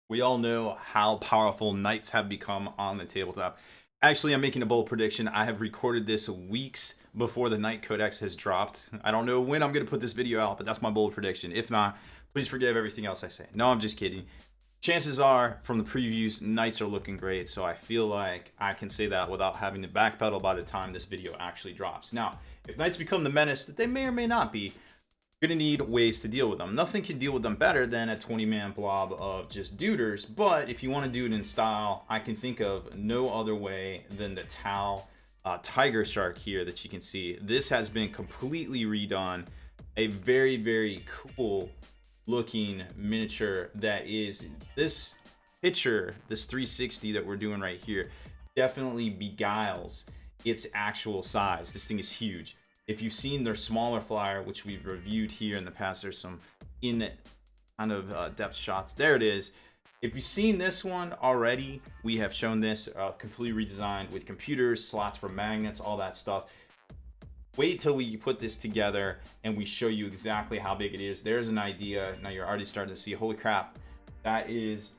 We all know how powerful knights have become on the tabletop. Actually, I'm making a bold prediction. I have recorded this weeks before the Knight Codex has dropped. I don't know when I'm going to put this video out, but that's my bold prediction. If not, please forgive everything else I say. No, I'm just kidding. Chances are, from the previews, Knights are looking great, so I feel like I can say that without having to backpedal by the time this video actually drops. Now, if Knights become the menace that they may or may not be, you're going to need ways to deal with them. Nothing can deal with them better than a 20-man blob of just duders, but if you want to do it in style, I can think of no other way than the Tau Tiger Shark here that you can see. This has been completely redone. A very, very cool looking miniature that is this picture, this 360 that we're doing right here, definitely beguiles its actual size. This thing is huge. If you've seen their smaller flyer, which we've reviewed here in the past, there's some in kind of depth shots. There it is. If you've seen this one already, we have shown this completely redesigned with computers, slots for magnets, all that stuff. Wait till we put this together and we show you exactly how big it is. There's an idea. Now you're already starting to see, holy crap, that is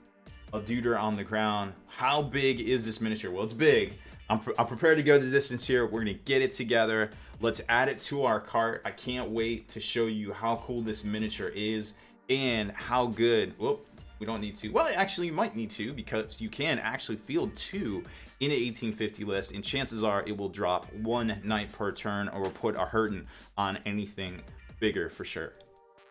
a duder on the ground. How big is this miniature? Well, it's big. I'm prepared to go the distance here. We're gonna get it together. Let's add it to our cart. I can't wait to show you how cool this miniature is and how good. Whoop, we don't need to. Well, actually, you might need to, because you can actually field 2 in an 1850 list, and chances are it will drop 1 knight per turn, or will put a hurting on anything bigger for sure.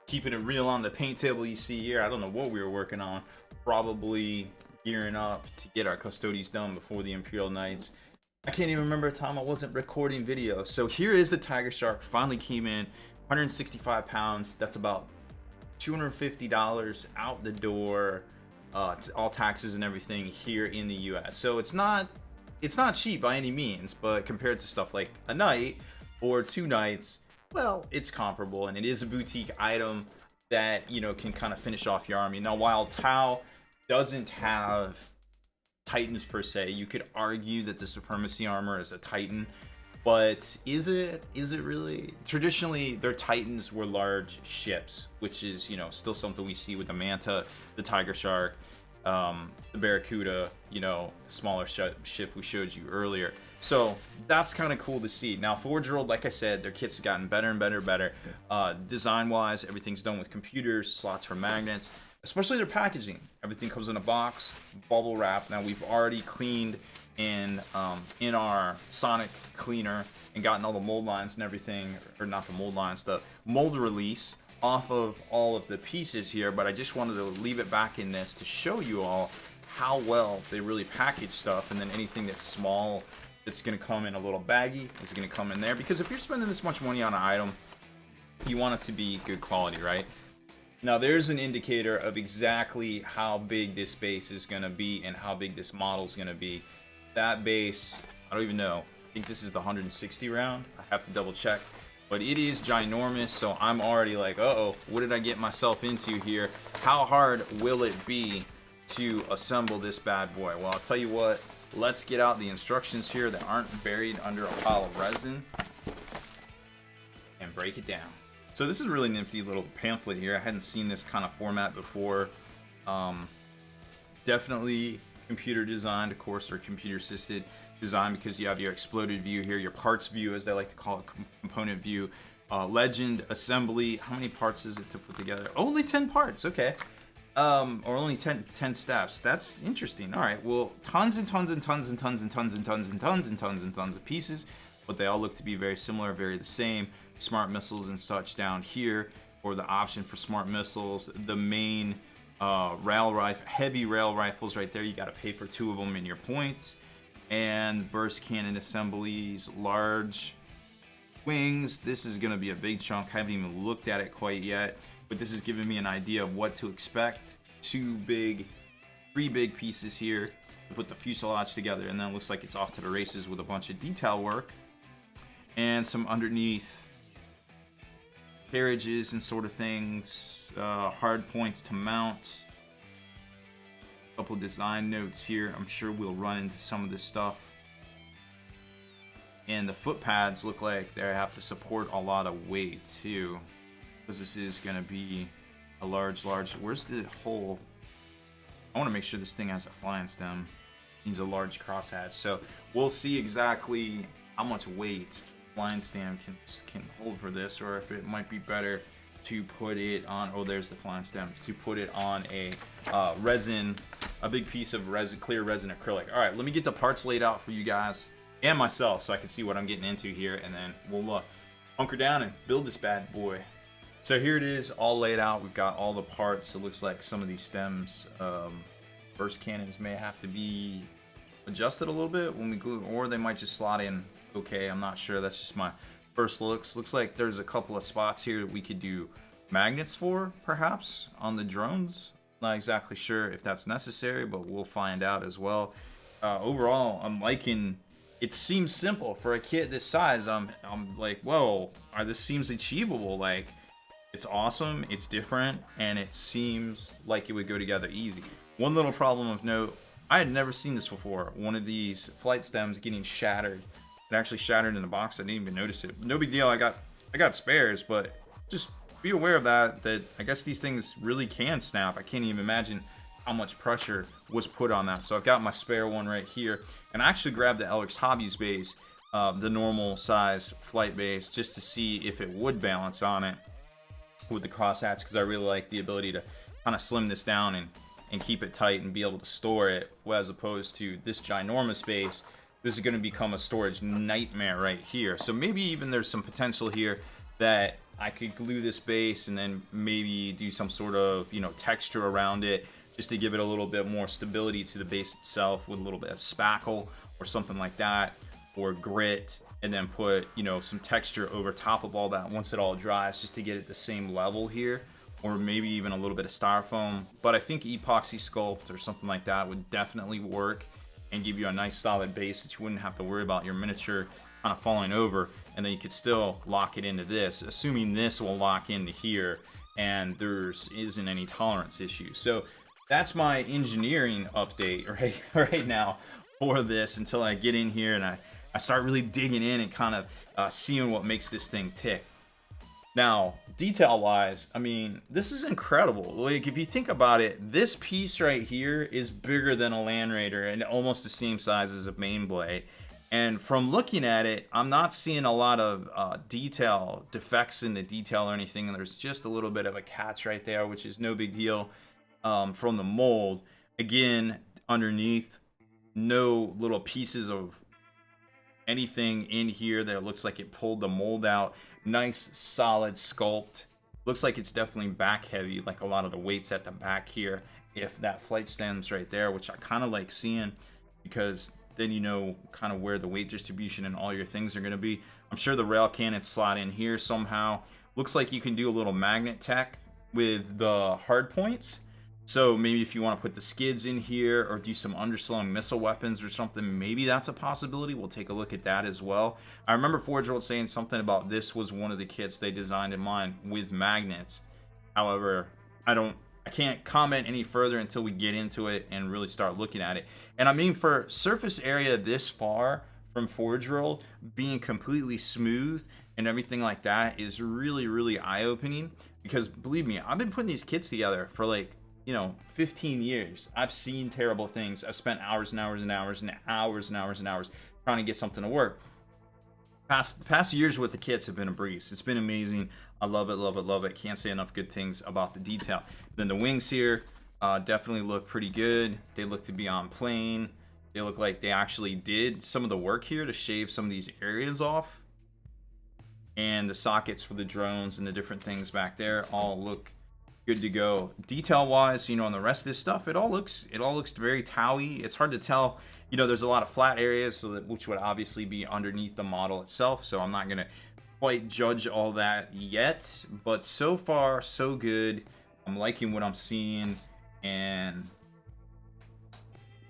Keeping it real on the paint table you see here. I don't know what we were working on. Probably gearing up to get our custodies done before the Imperial Knights. I can't even remember a time I wasn't recording video. So here is the Tiger Shark. Finally came in, 165 pounds. That's about $250 out the door, all taxes and everything here in the US. So it's not cheap by any means, but compared to stuff like a knight or 2 knights, well, it's comparable, and it is a boutique item that, you know, can kind of finish off your army. Now, while Tau doesn't have Titans per se, you could argue that the Supremacy armor is a Titan, but is it really? Traditionally, their Titans were large ships, which is, you know, still something we see with the Manta, the Tiger Shark, the Barracuda, you know, the smaller ship we showed you earlier. So that's kind of cool to see. Now, Forge World, like I said, their kits have gotten better and better. Design-wise, everything's done with computers, slots for magnets, especially their packaging. Everything comes in a box, bubble wrap. Now, we've already cleaned in our Sonic cleaner and gotten all the mold lines and everything, or not the mold lines, the mold release off of all of the pieces here, but I just wanted to leave it back in this to show you all how well they really package stuff. And then anything that's small, it's going to come in a little baggie, it's going to come in there, because if you're spending this much money on an item, you want it to be good quality, right? Now, there's an indicator of exactly how big this base is going to be and how big this model is going to be. That base, I don't even know. I think this is the 160 round. I have to double check. But it is ginormous, so I'm already like, uh-oh, what did I get myself into here? How hard will it be to assemble this bad boy? Well, I'll tell you what. Let's get out the instructions here that aren't buried under a pile of resin and break it down. So this is a really nifty little pamphlet here. I hadn't seen this kind of format before. Definitely computer designed, of course, or computer assisted design, because you have your exploded view here, your parts view, as they like to call it, component view, legend, assembly. How many parts is it to put together? Only 10 parts, okay. Or only 10 steps. That's interesting. All right, well, tons and tons and tons and tons and tons and tons and tons and tons and tons of pieces, but they all look to be very similar, very the same. Smart missiles and such down here, or the option for smart missiles. The main heavy rail rifles right there, you got to pay for 2 of them in your points. And burst cannon assemblies, large wings. This is going to be a big chunk. I haven't even looked at it quite yet, but this is giving me an idea of what to expect. 3 big pieces here to put the fuselage together, and then it looks like it's off to the races with a bunch of detail work and some underneath carriages and sort of things, hard points to mount. A couple design notes here. I'm sure we'll run into some of this stuff. And the foot pads look like they have to support a lot of weight too, because this is going to be a large. Where's the whole I want to make sure this thing has a flying stem. Needs a large crosshatch. So we'll see exactly how much weight flying stem can hold for this, or if it might be better to put it on, oh, there's the flying stem, to put it on a resin, a big piece of resin, clear resin acrylic. All right, let me get the parts laid out for you guys and myself so I can see what I'm getting into here, and then we'll hunker down and build this bad boy. So here it is, all laid out. We've got all the parts. It looks like some of these stems, burst cannons may have to be adjusted a little bit when we glue, or they might just slot in okay. I'm not sure. That's just my first looks. Looks like there's a couple of spots here that we could do magnets for, perhaps, on the drones. Not exactly sure if that's necessary, but we'll find out as well. Overall, I'm liking. It seems simple for a kit this size. I'm like, whoa, this seems achievable. Like, it's awesome, it's different, and it seems like it would go together easy. One little problem of note, I had never seen this before. One of these flight stems getting shattered. It actually shattered in the box. I didn't even notice it. No big deal. I got spares, but just be aware of that I guess these things really can snap. I can't even imagine how much pressure was put on that. So I've got my spare one right here, and I actually grabbed the Alex Hobbies base, the normal size flight base, just to see if it would balance on it with the crosshatch, because I really like the ability to kind of slim this down and keep it tight and be able to store it, as opposed to this ginormous base. This is going to become a storage nightmare right here. So maybe even there's some potential here that I could glue this base and then maybe do some sort of, texture around it, just to give it a little bit more stability to the base itself, with a little bit of spackle or something like that, or grit, and then put, some texture over top of all that once it all dries, just to get it the same level here, or maybe even a little bit of styrofoam. But I think epoxy sculpt or something like that would definitely work and give you a nice solid base that you wouldn't have to worry about your miniature kind of falling over, and then you could still lock it into this, assuming this will lock into here and there isn't any tolerance issues. So that's my engineering update right now for this, until I get in here and I start really digging in and kind of seeing what makes this thing tick. Now, detail-wise, I mean, this is incredible. Like, if you think about it, this piece right here is bigger than a Land Raider and almost the same size as a main blade. And from looking at it, I'm not seeing a lot of detail defects in the detail or anything. There's just a little bit of a catch right there, which is no big deal from the mold. Again, underneath, no little pieces of anything in here that looks like it pulled the mold out. Nice solid sculpt. Looks like it's definitely back heavy, like a lot of the weights at the back here, if that flight stem's right there, which I kind of like seeing, because then you know kind of where the weight distribution and all your things are going to be. I'm sure the rail cannons slot in here somehow. Looks like you can do a little magnet tech with the hard points. So maybe if you want to put the skids in here or do some underslung missile weapons or something, maybe that's a possibility. We'll take a look at that as well. I remember Forge World saying something about this was one of the kits they designed in mind with magnets. However, I can't comment any further until we get into it and really start looking at it. And I mean, for surface area this far from Forge World being completely smooth and everything like that is really, really eye-opening, because believe me, I've been putting these kits together for like 15 years. I've seen terrible things. I've spent hours and hours and hours and hours and hours and hours trying to get something to work. Past years with the kits have been a breeze. It's been amazing. I love it, love it, love it. Can't say enough good things about the detail. Then the wings here definitely look pretty good. They look to be on plane. They look like they actually did some of the work here to shave some of these areas off. And the sockets for the drones and the different things back there all look good to go. Detail wise, on the rest of this stuff, it all looks very towy. It's hard to tell. There's a lot of flat areas, which would obviously be underneath the model itself. So I'm not gonna quite judge all that yet. But so far, so good. I'm liking what I'm seeing, and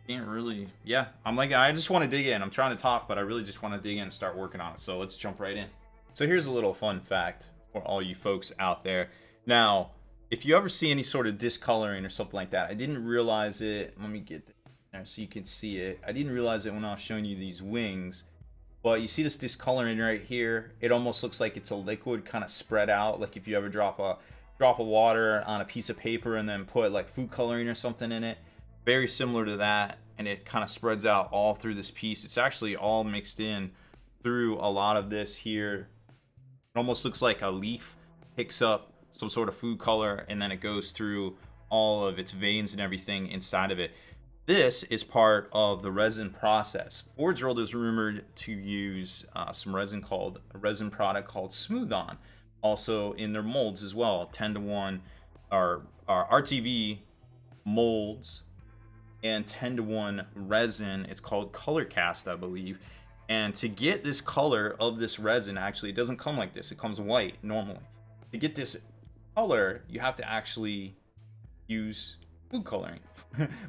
can't really. Yeah, I just want to dig in. I'm trying to talk, but I really just want to dig in and start working on it. So let's jump right in. So here's a little fun fact for all you folks out there. Now, if you ever see any sort of discoloring or something like that, I didn't realize it. Let me get there so you can see it. I didn't realize it when I was showing you these wings. But you see this discoloring right here? It almost looks like it's a liquid kind of spread out. Like if you ever drop a drop of water on a piece of paper and then put like food coloring or something in it. very similar to that, and it kind of spreads out all through this piece. It's actually all mixed in through a lot of this here. It almost looks like a leaf picks up some sort of food color, and then it goes through all of its veins and everything inside of it. This is part of the resin process. Forge World is rumored to use some resin product called Smooth On, also in their molds as well. 10-to-1 are RTV molds and 10-to-1 resin. It's called color cast, I believe. And to get this color of this resin, actually, it doesn't come like this. It comes white normally. To get this color, you have to actually use food coloring.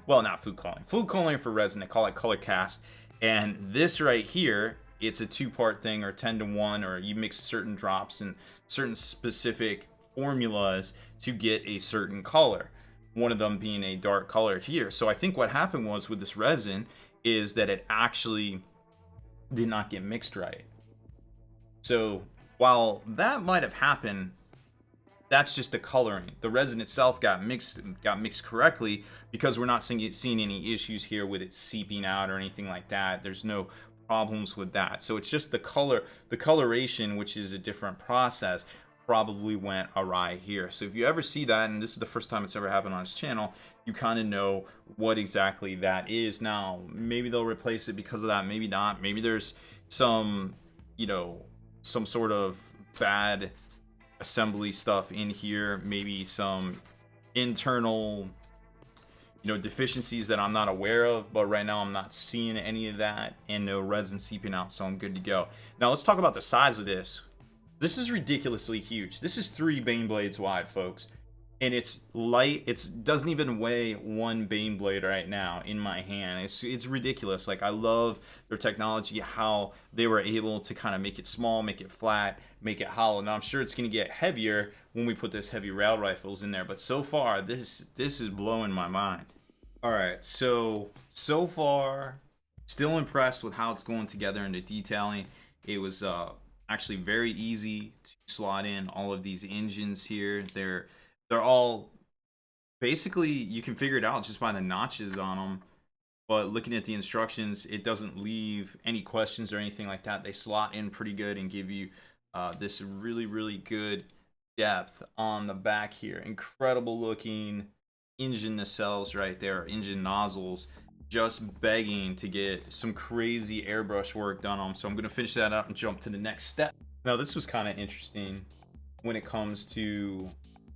Well, not food coloring. Food coloring for resin. They call it color cast. And this right here, it's a 2-part thing, or 10-to-1, or you mix certain drops and certain specific formulas to get a certain color. One of them being a dark color here. So I think what happened was with this resin is that it actually did not get mixed right. So while that might have happened, that's just the coloring. The resin itself got mixed correctly, because we're not seeing any issues here with it seeping out or anything like that. There's no problems with that. So it's just the coloration, which is a different process, probably went awry here. So if you ever see that, and this is the first time it's ever happened on his channel, you kind of know what exactly that is. Now, maybe they'll replace it because of that, maybe not. Maybe there's some, some sort of bad assembly stuff in here, maybe some internal deficiencies that I'm not aware of, but right now I'm not seeing any of that, and no resin seeping out, so I'm good to go. Now let's talk about the size of this. This is ridiculously huge. This is 3 Bane blades wide, folks, and it's light. It doesn't even weigh 1 Bane blade right now in my hand. It's ridiculous. Like, I love their technology, how they were able to kind of make it small, make it flat, make it hollow. Now I'm sure it's going to get heavier when we put those heavy rail rifles in there, but so far this is blowing my mind. All right, so far still impressed with how it's going together and the detailing. It was actually very easy to slot in all of these engines here. They're all basically, you can figure it out just by the notches on them, but looking at the instructions, it doesn't leave any questions or anything like that. They slot in pretty good and give you this really good depth on the back here. Incredible looking engine nacelles right there, engine nozzles, just begging to get some crazy airbrush work done on them. So I'm going to finish that up and jump to the next step. Now this was kind of interesting when it comes to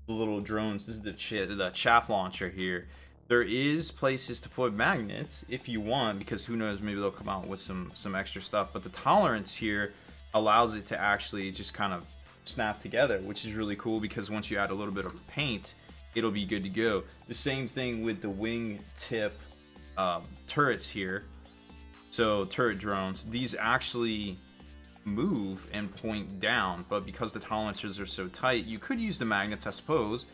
the little drones. This is the chaff launcher here. There is places to put magnets if you want, because who knows, maybe they'll come out with some extra stuff, but the tolerance here allows it to actually just kind of snap together, which is really cool, because once you add a little bit of paint, it'll be good to go. The same thing with the wing tip turrets here. So turret drones, these actually move and point down, but because the tolerances are so tight, you could use the magnets, I suppose,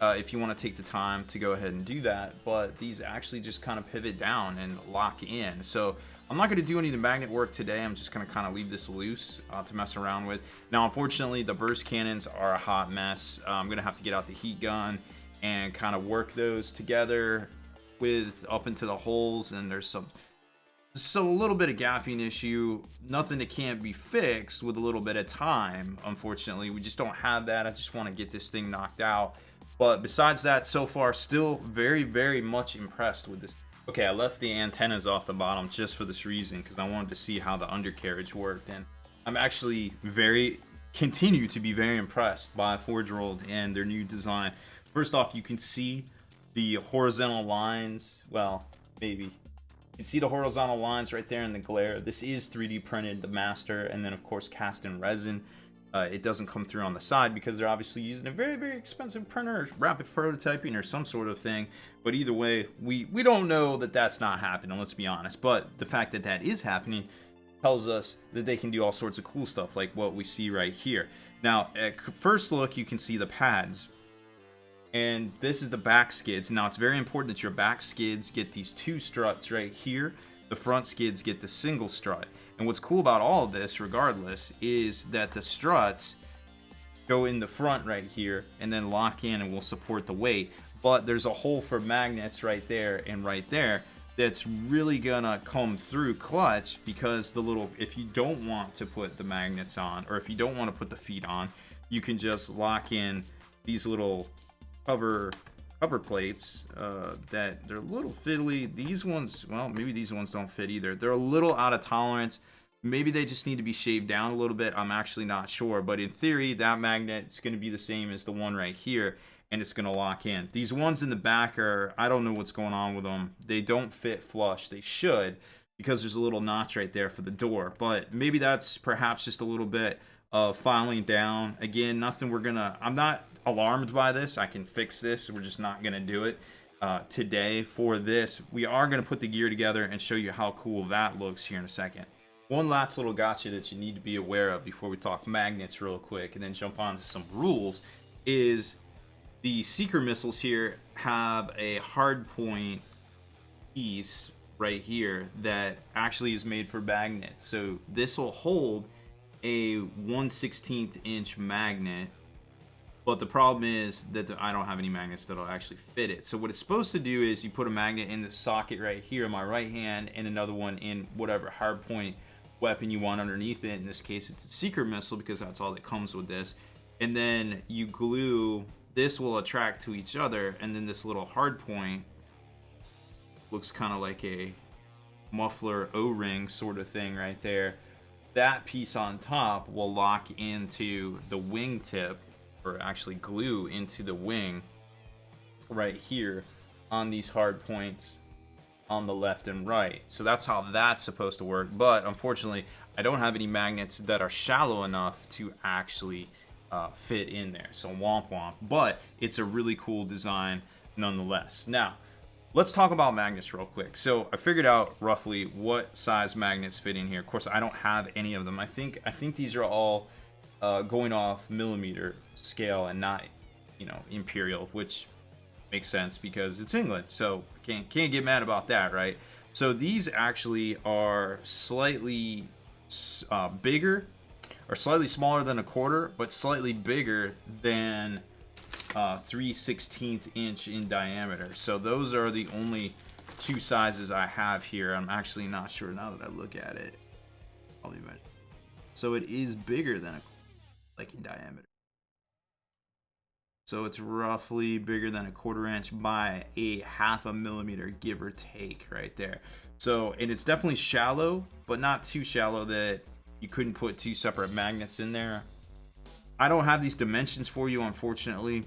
if you want to take the time to go ahead and do that, but these actually just kind of pivot down and lock in. So I'm not going to do any of the magnet work today. I'm just going to kind of leave this loose to mess around with. Now, unfortunately, the burst cannons are a hot mess. I'm going to have to get out the heat gun and kind of work those together with up into the holes, and there's a little bit of gapping issue. Nothing that can't be fixed with a little bit of time. Unfortunately, we just don't have that. I just want to get this thing knocked out. But besides that, so far, still very much impressed with this. Okay, I left the antennas off the bottom just for this reason, because I wanted to see how the undercarriage worked, and I'm actually continue to be very impressed by Forge World and their new design. First off, you can see the horizontal lines. Well, maybe. You can see the horizontal lines right there in the glare. This is 3D printed, the master, and then of course cast in resin. It doesn't come through on the side because they're obviously using a very expensive printer, rapid prototyping or some sort of thing. But either way, we don't know that that's not happening, let's be honest. But the fact that that is happening tells us that they can do all sorts of cool stuff like what we see right here. Now, at first look, you can see the pads. And this is the back skids. Now, it's very important that your back skids get these 2 struts right here. The front skids get the single strut. And what's cool about all of this, regardless, is that the struts go in the front right here and then lock in and will support the weight. but there's a hole for magnets right there and right there that's really gonna come through clutch, because the little, if you don't want to put the magnets on, or if you don't want to put the feet on, you can just lock in these little cover plates that they're a little fiddly. These ones, well, maybe these ones don't fit either. They're a little out of tolerance. Maybe they just need to be shaved down a little bit. I'm actually not sure, but in theory, that magnet is going to be the same as the one right here, and it's going to lock in. These ones in the back are, I don't know what's going on with them. They don't fit flush. They should, because there's a little notch right there for the door, but maybe that's perhaps just a little bit of filing down. Again, nothing I'm not alarmed by this. I can fix this. We're just not going to do it today for this. We are going to put the gear together and show you how cool that looks here in a second. One last little gotcha that you need to be aware of before we talk magnets real quick and then jump on to some rules is the seeker missiles here have a hard point piece right here that actually is made for magnets. So this will hold a 1/16 inch magnet, but the problem is that I don't have any magnets that'll actually fit it. So what it's supposed to do is you put a magnet in the socket right here in my right hand and another one in whatever hard point weapon you want underneath it. In this case, it's a seeker missile, because that's all that comes with this. And then you glue, this will attract to each other, and then this little hard point looks kind of like a muffler O-ring sort of thing right there. That piece on top will lock into the wing tip, or actually glue into the wing right here on these hard points on the left and right. So that's how that's supposed to work. But unfortunately, I don't have any magnets that are shallow enough to actually fit in there. So womp womp. But it's a really cool design nonetheless. Now, let's talk about magnets real quick. So I figured out roughly what size magnets fit in here. Of course, I don't have any of them. I think these are all going off millimeter scale and not, imperial, which makes sense because it's England. So can't get mad about that, right? So these actually are slightly bigger, or slightly smaller than a quarter, but slightly bigger than 3/16 inch in diameter. So those are the only two sizes I have here. I'm actually not sure now that I look at it. I'll measure. So it is bigger than like in diameter. So it's roughly bigger than a 1/4 inch by a 1/2 millimeter, give or take, right there. So, and it's definitely shallow, but not too shallow that you couldn't put two separate magnets in there. I don't have these dimensions for you, unfortunately.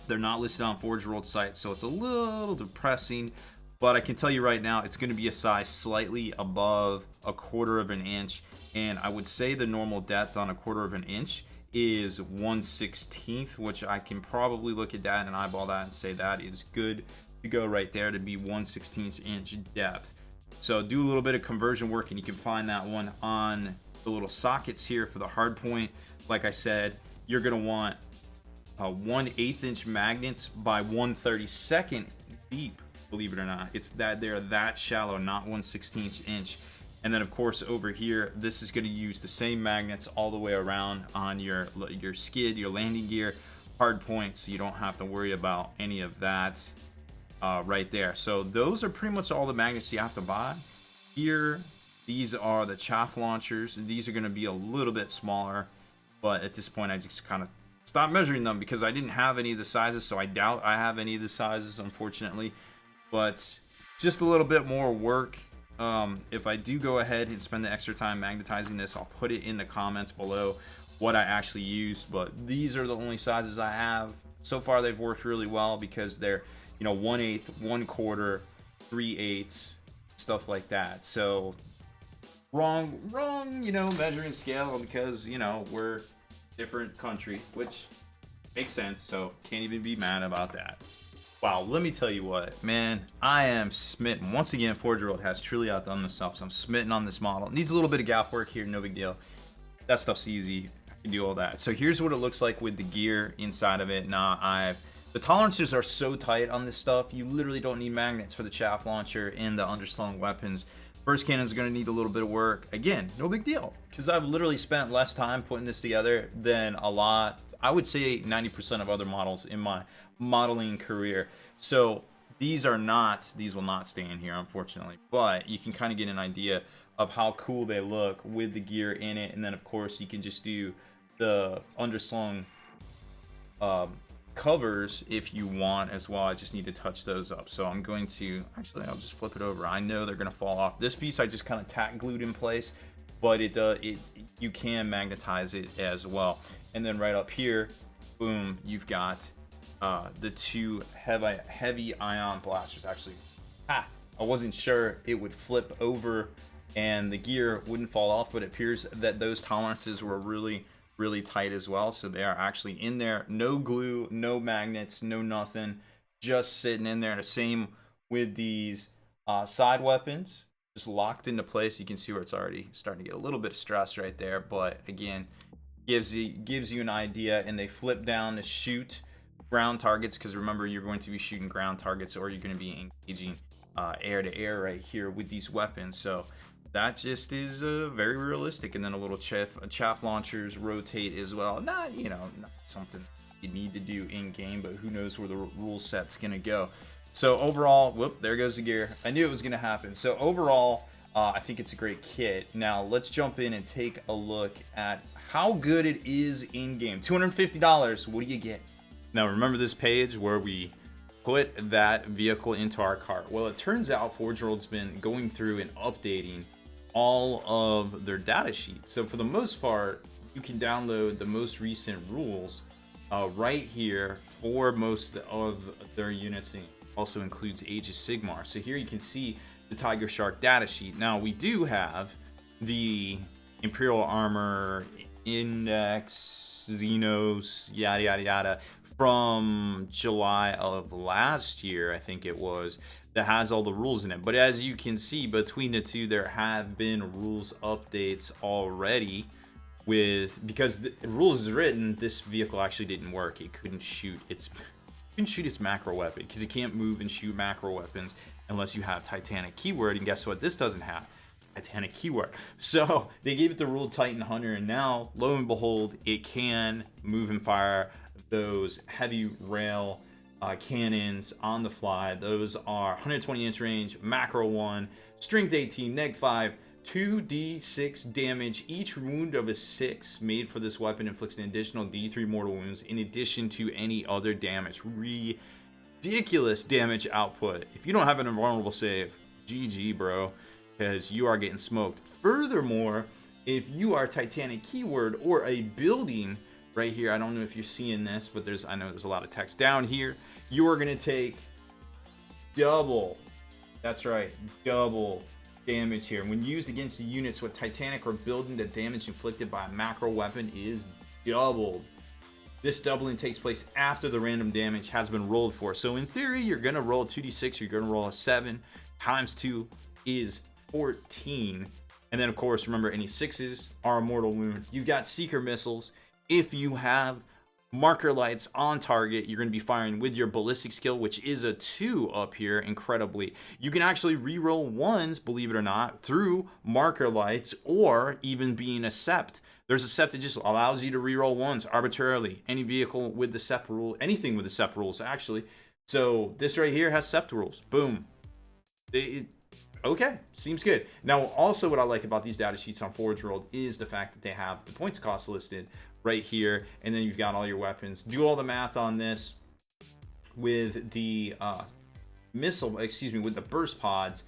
They're not listed on Forge World's site, so it's a little depressing. But I can tell you right now, it's going to be a size slightly above a 1/4 inch. And I would say the normal depth on a 1/4 inch is 1/16, which I can probably look at that and eyeball that and say that is good to go right there to be 1/16 inch depth. So do a little bit of conversion work and you can find that one on the little sockets here for the hard point. Like I said, you're going to want 1/8 inch magnets by 1/32 deep, believe it or not. It's that they're that shallow, not 1/16 inch. And then of course over here, this is going to use the same magnets all the way around on your skid, your landing gear, hard points, so you don't have to worry about any of that right there. So those are pretty much all the magnets you have to buy. Here, these are the chaff launchers. These are going to be a little bit smaller, but at this point I just kind of stopped measuring them because I didn't have any of the sizes, so I doubt I have any of the sizes, unfortunately. But just a little bit more work. If I do go ahead and spend the extra time magnetizing this, I'll put it in the comments below what I actually used, but these are the only sizes I have. So far they've worked really well because they're 1/8, 1/4, 3/8, stuff like that. So wrong measuring scale because we're different country, which makes sense, so can't even be mad about that. Wow, let me tell you what, man, I am smitten. Once again, Forge World has truly outdone themselves. I'm smitten on this model. Needs a little bit of gap work here, no big deal. That stuff's easy. I can do all that. So here's what it looks like with the gear inside of it. Now, the tolerances are so tight on this stuff, you literally don't need magnets for the chaff launcher and the underslung weapons. First cannon's going to need a little bit of work. Again, no big deal, because I've literally spent less time putting this together than a lot, I would say 90% of other models in my modeling career. So these will not stay in here, unfortunately, but you can kind of get an idea of how cool they look with the gear in it. And then of course you can just do the underslung covers if you want as well. I just need to touch those up. So I'm going to, actually, I'll just flip it over. I know they're going to fall off. This piece I just kind of tack glued in place, but you can magnetize it as well. And then right up here, boom, you've got the two heavy ion blasters. Actually, I wasn't sure it would flip over and the gear wouldn't fall off, but it appears that those tolerances were really tight as well. So they are actually in there. No glue, no magnets, no nothing. Just sitting in there. The same with these side weapons. Just locked into place. You can see where it's already starting to get a little bit of stress right there. But again, gives you an idea. And they flip down to shoot ground targets. Because remember, you're going to be shooting ground targets, or you're going to be engaging air to air right here with these weapons. So that just is very realistic. And then a little chaff launchers rotate as well. Not something you need to do in game, but who knows where the rule set's gonna go. So overall, whoop, there goes the gear. I knew it was gonna happen. So overall, I think it's a great kit. Now let's jump in and take a look at how good it is in game. $250. What do you get? Now remember this page where we put that vehicle into our cart. Well, it turns out Forge World's been going through and updating all of their data sheets. So for the most part, you can download the most recent rules right here for most of their units. It also includes Age of Sigmar. So here you can see the Tiger Shark data sheet. Now we do have the Imperial Armor Index, Xenos, yada yada yada, from July of last year, I think it was, that has all the rules in it. But as you can see, between the two, there have been rules updates already. Because the rules is written, this vehicle actually didn't work. It couldn't shoot its macro weapon, because it can't move and shoot macro weapons unless you have Titanic keyword. And guess what? This doesn't have Titanic keyword. So they gave it the rule Titan Hunter, and now lo and behold, it can move and fire those heavy rail cannons on the fly. Those are 120 inch range, macro 1, strength 18, neg 5, 2d6 damage. Each wound of a 6 made for this weapon inflicts an additional d3 mortal wounds in addition to any other damage. Ridiculous damage output. If you don't have an invulnerable save, GG, bro, because you are getting smoked. Furthermore, if you are Titanic keyword or a building right here, I don't know if you're seeing this, but I know there's a lot of text down here. You are going to take double, that's right, double damage here. When used against the units with Titanic or building, the damage inflicted by a macro weapon is doubled. This doubling takes place after the random damage has been rolled for. So in theory, you're going to roll 2d6, you're going to roll a 7, times 2 is 14. And then of course, remember, any 6s are a mortal wound. You've got seeker missiles. If you have marker lights on target, you're going to be firing with your ballistic skill, which is a 2 up here. Incredibly, you can actually re-roll 1s, believe it or not, through marker lights, or even being a sept. There's a sept that just allows you to re-roll 1s arbitrarily. Any vehicle with the sept rule, anything with the sept rules actually. So this right here has sept rules. Boom. Okay, seems good. Now, also what I like about these data sheets on Forge World is the fact that they have the points cost listed right here, and then you've got all your weapons. Do all the math on this with the with the burst pods,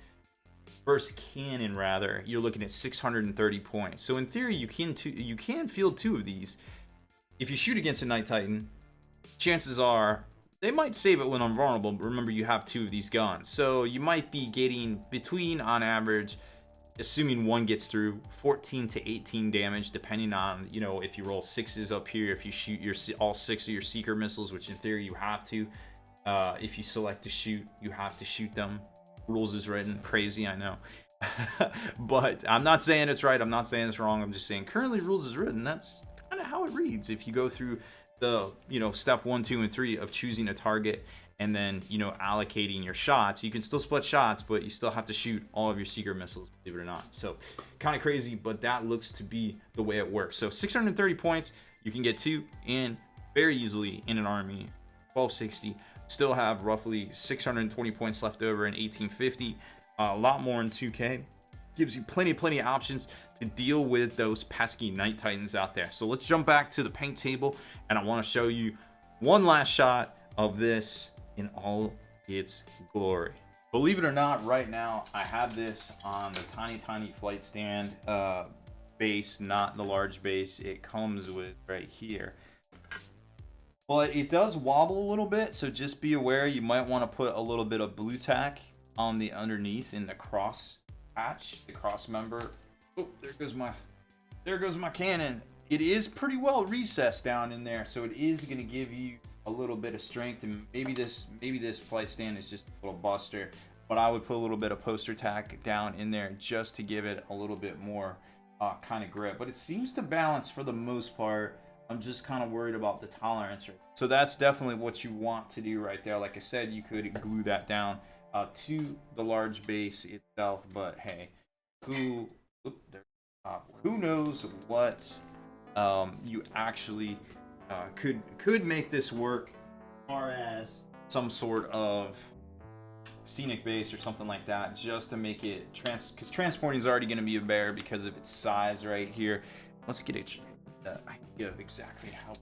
burst cannon rather. You're looking at 630 points. So in theory, you can field 2 of these. If you shoot against a Night Titan, chances are they might save it when invulnerable, but remember, you have 2 of these guns. So you might be getting between, on average, assuming 1 gets through, 14 to 18 damage, depending on, if you roll 6s up here, if you shoot all 6 of your seeker missiles, which in theory you have to. If you select to shoot, you have to shoot them. Rules is written. Crazy, I know. But I'm not saying it's right. I'm not saying it's wrong. I'm just saying currently rules is written. That's kind of how it reads. If you go through the, step 1, 2, and 3 of choosing a target and then, you know, allocating your shots. You can still split shots, but you still have to shoot all of your Seeker missiles, believe it or not. So kind of crazy, but that looks to be the way it works. So 630 points, you can get 2 in very easily in an army. 1260, still have roughly 620 points left over in 1850. A lot more in 2K. Gives you plenty of options to deal with those pesky Night Titans out there. So let's jump back to the paint table, and I want to show you one last shot of this in all its glory. Believe it or not, right now I have this on the tiny flight stand base, not the large base it comes with right here. But it does wobble a little bit, so just be aware. You might want to put a little bit of blue tack on the underneath in the cross patch, the cross member. Oh, there goes my cannon. It is pretty well recessed down in there, so it is going to give you a little bit of strength. And maybe this flight stand is just a little buster, but I would put a little bit of poster tack down in there just to give it a little bit more kind of grip. But it seems to balance for the most part. I'm just kind of worried about the tolerance. So that's definitely what you want to do right there. Like I said, you could glue that down to the large base itself, but hey, who knows what you actually could make this work as far as some sort of scenic base or something like that, just to make it because transporting is already going to be a bear because of its size right here. Let's get the idea of exactly how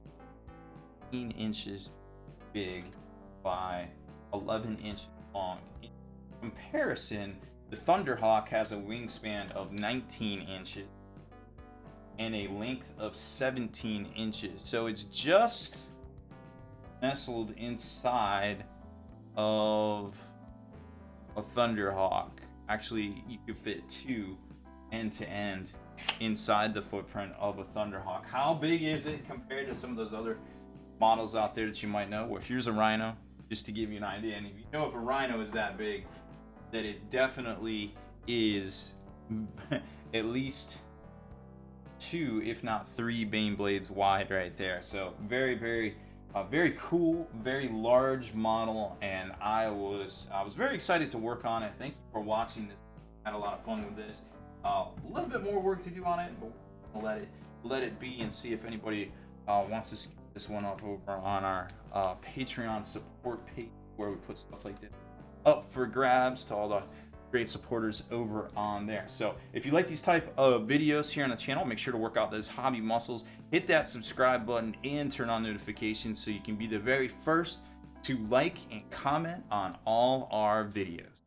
15 inches big by 11 inches long. In comparison, the Thunderhawk has a wingspan of 19 inches and a length of 17 inches. So it's just nestled inside of a Thunderhawk. Actually, you could fit 2 end to end inside the footprint of a Thunderhawk. How big is it compared to some of those other models out there that you might know? Well, here's a Rhino, just to give you an idea. And if you know if a Rhino is that big, that it definitely is at least 2, if not 3 Bane blades wide right there. So very cool, very large model, and I was very excited to work on it. Thank you for watching this. I had a lot of fun with this. A little bit more work to do on it, but we'll let it be and see if anybody wants to scoop this one up over on our Patreon support page, where we put stuff like this up for grabs to all the great supporters over on there. So if you like these type of videos here on the channel, make sure to work out those hobby muscles, hit that subscribe button, and turn on notifications so you can be the very first to like and comment on all our videos.